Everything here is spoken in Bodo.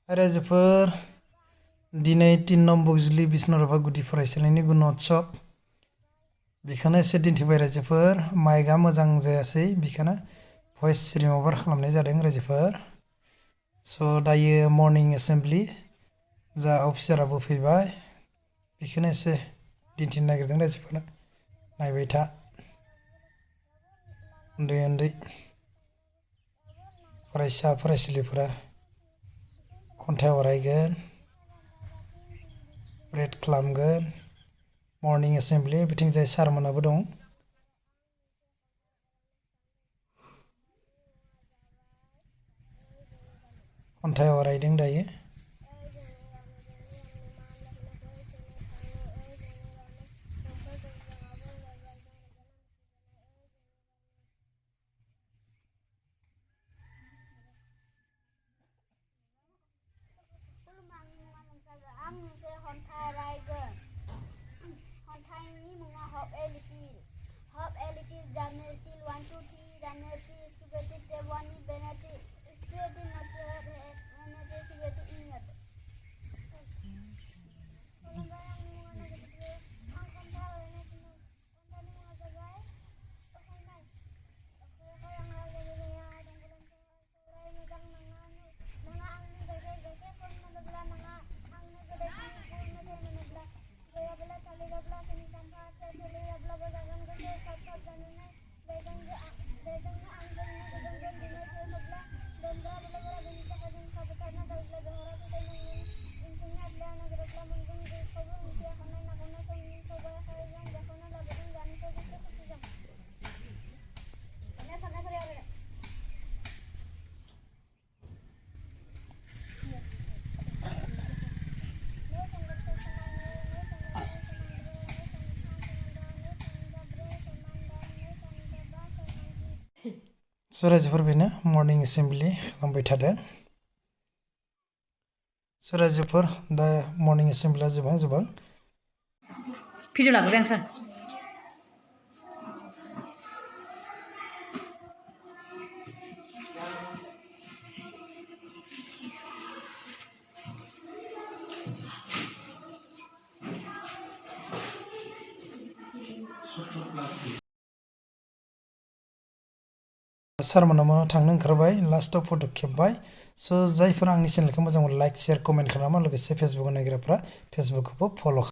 रायजोफोर दिनै 3 नम्बर बगीजुली बिष्णु राभा गुदि फरायसालिनि गुणोत्सव बेखौनो एसे दिन्थिबाय रायजोफोर माइकआ मोजां जायासै बेखौनो भइस रिमुभार खालामनाय जादों रायजोफोर स' दायो मर्निं एसेम्बलि जा अफिसाराबो फैबाय बेखौनो एसे दिन्थिनो नागिरदों रायजोफोर नायबाय था उन्दै उन्दै फरायसा फरायसुलिफोरा खन्थाइ आवरायगोन प्रेड खालामगोन मर्निं एसेम्बलि बिथिंजाय सारमोनाबो दं खन्थाइ आवरायदों दायो रायजोफोर बेनो मर्निं एसेम्बलि खालामबाय थादों रायजोफोर दा मर्निं एसेम्बलिया जोबां भिडिअ लाग्रोबाय आं सार सारमोना थांनो ओंखारबाय लास्टआव फट' खेबबाय स' जायफोरा आंनि चेनेलखौ मोजां मोनो लाइक शेयार कमेन्ट खालामा लोगोसे फेसबुकआव नायग्राफ्रा फेसबुकखौबो फल'